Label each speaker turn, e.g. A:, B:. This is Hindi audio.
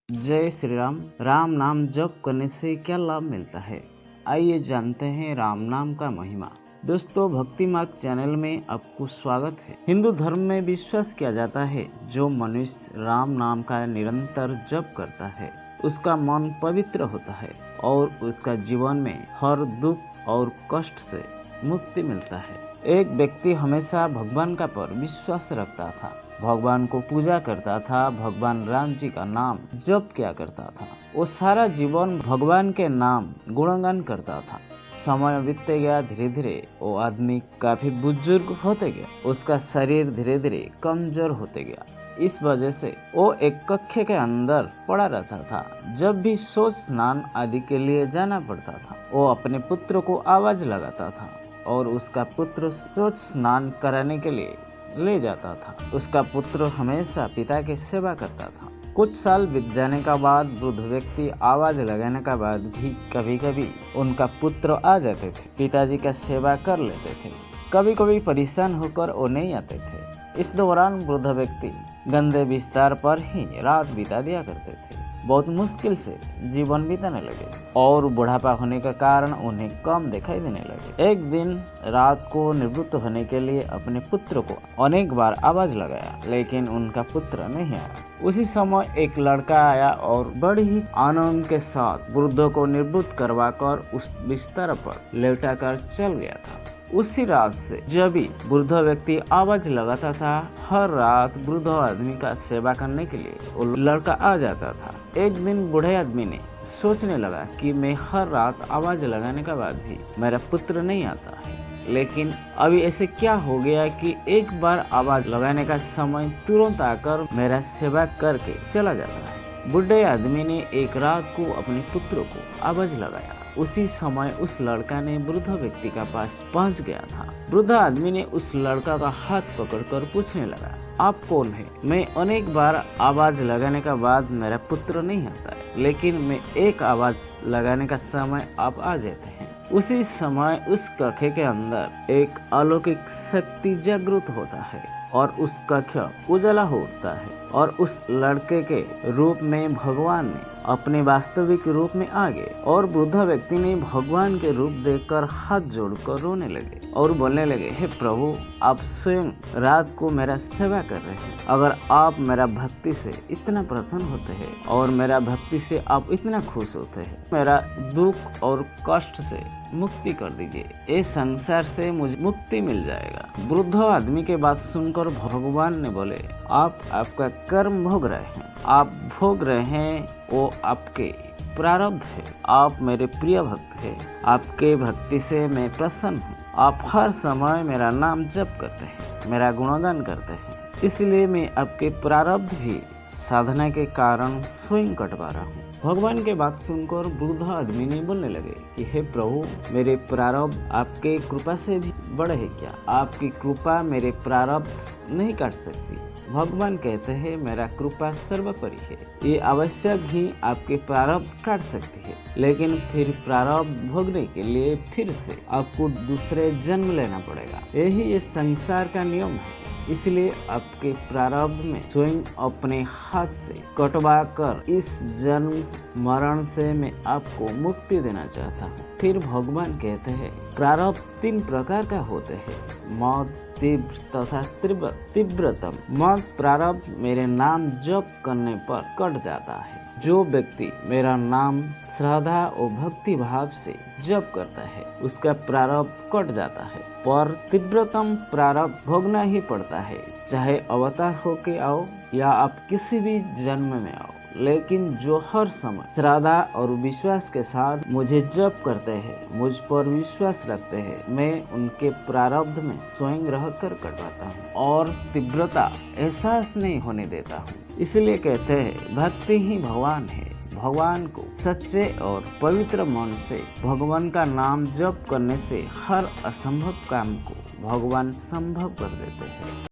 A: जय श्री राम। राम नाम जप करने से क्या लाभ मिलता है, आइए जानते हैं राम नाम का महिमा। दोस्तों, भक्ति मार्ग चैनल में आपको स्वागत है। हिंदू धर्म में विश्वास किया जाता है जो मनुष्य राम नाम का निरंतर जप करता है उसका मन पवित्र होता है और उसका जीवन में हर दुख और कष्ट से मुक्ति मिलता है। एक व्यक्ति हमेशा भगवान का पर विश्वास रखता था, भगवान को पूजा करता था, भगवान राम जी का नाम जप किया करता था। वो सारा जीवन भगवान के नाम गुणगान करता था। समय बीतते गया, धीरे धीरे वो आदमी काफी बुजुर्ग होते गया, उसका शरीर धीरे धीरे कमजोर होते गया। इस वजह से वो एक कक्ष के अंदर पड़ा रहता था। जब भी शौच स्नान आदि के लिए जाना पड़ता था, वो अपने पुत्र को आवाज लगाता था और उसका पुत्र शौच स्नान कराने के लिए ले जाता था। उसका पुत्र हमेशा पिता की सेवा करता था। कुछ साल बीत जाने का बाद वृद्ध व्यक्ति आवाज लगाने के बाद भी कभी कभी उनका पुत्र आ जाते थे, पिताजी का सेवा कर लेते थे। कभी कभी परेशान होकर वो नहीं आते थे। इस दौरान वृद्ध व्यक्ति गंदे बिस्तर पर ही रात बिता दिया करते थे। बहुत मुश्किल से जीवन बिताने लगे और बुढ़ापा होने के कारण उन्हें कम दिखाई देने लगे। एक दिन रात को निवृत्त होने के लिए अपने पुत्र को अनेक बार आवाज लगाया, लेकिन उनका पुत्र नहीं आया। उसी समय एक लड़का आया और बड़ी ही आनंद के साथ वृद्ध को निवृत्त करवाकर उस बिस्तर पर लेटाकर चल गया था। उसी रात से जब भी वृद्ध व्यक्ति आवाज लगाता था, हर रात वृद्ध आदमी का सेवा करने के लिए वो लड़का आ जाता था। एक दिन बूढ़े आदमी ने सोचने लगा कि मैं हर रात आवाज लगाने के बाद भी मेरा पुत्र नहीं आता है, लेकिन अभी ऐसे क्या हो गया कि एक बार आवाज लगाने का समय तुरंत आकर मेरा सेवा करके चला जाता है। बूढ़े आदमी ने एक रात को अपने पुत्र को आवाज लगाया। उसी समय उस लड़का ने वृद्ध व्यक्ति का पास पहुंच गया था। वृद्ध आदमी ने उस लड़का का हाथ पकड़कर पूछने लगा, आप कौन है? मैं अनेक बार आवाज लगाने के बाद मेरा पुत्र नहीं आता है, लेकिन मैं एक आवाज लगाने का समय आप आ जाते हैं। उसी समय उस कक्ष के अंदर एक अलौकिक शक्ति जागृत होता है और उस कक्ष उजाला हो उठता है और उस लड़के के रूप में भगवान ने अपने वास्तविक रूप में आ गए और वृद्ध व्यक्ति ने भगवान के रूप देखकर हाथ जोड़कर रोने लगे और बोलने लगे, हे प्रभु, आप स्वयं रात को मेरा सेवा कर रहे हैं। अगर आप मेरा भक्ति से इतना प्रसन्न होते हैं और मेरा भक्ति से आप इतना खुश होते हैं, मेरा दुख और कष्ट से मुक्ति कर दीजिए। इस संसार से मुझे मुक्ति मिल जाएगा। वृद्ध आदमी के बात सुनकर भगवान ने बोले, आप आपका कर्म भोग रहे हैं, आप भोग रहे हैं वो आपके प्रारब्ध है। आप मेरे प्रिय भक्त हैं, आपके भक्ति से मैं प्रसन्न हूँ। आप हर समय मेरा नाम जप करते हैं, मेरा गुणगान करते हैं, इसलिए मैं आपके प्रारब्ध भी साधना के कारण स्वयं कटवा रहा हूँ। भगवान के बात सुनकर वृद्ध आदमी ने बोलने लगे कि हे प्रभु, मेरे प्रारब्ध आपके कृपा से भी बड़े हैं क्या? आपकी कृपा मेरे प्रारब्ध नहीं काट सकती। भगवान कहते हैं, मेरा कृपा सर्वोपरि है, ये अवश्य भी आपके प्रारब्ध काट सकती है, लेकिन फिर प्रारब्ध भोगने के लिए फिर से आपको दूसरे जन्म लेना पड़ेगा। यही इस संसार का नियम है। इसलिए आपके प्रारब्ध में स्वयं अपने हाथ से कटवा कर इस जन्म मरण से मैं आपको मुक्ति देना चाहता हूँ। फिर भगवान कहते हैं, प्रारब्ध 3 प्रकार का होते हैं, मद, तीव्र तथा तीव्रतम। मद प्रारब्ध मेरे नाम जप करने पर कट जाता है। जो व्यक्ति मेरा नाम श्रद्धा और भक्ति भाव से जप करता है उसका प्रारब्ध कट जाता है, पर तीव्रतम प्रारब्ध भोगना ही पड़ता है, चाहे अवतार होके आओ या आप किसी भी जन्म में आओ। लेकिन जो हर समय श्रद्धा और विश्वास के साथ मुझे जप करते हैं, मुझ पर विश्वास रखते हैं, मैं उनके प्रारब्ध में स्वयं रहकर कटवाता हूँ और तीव्रता एहसास नहीं होने देता हूँ। इसलिए कहते हैं, भक्ति ही भगवान है। भगवान को सच्चे और पवित्र मन से भगवान का नाम जप करने से हर असंभव काम को भगवान संभव कर देते हैं।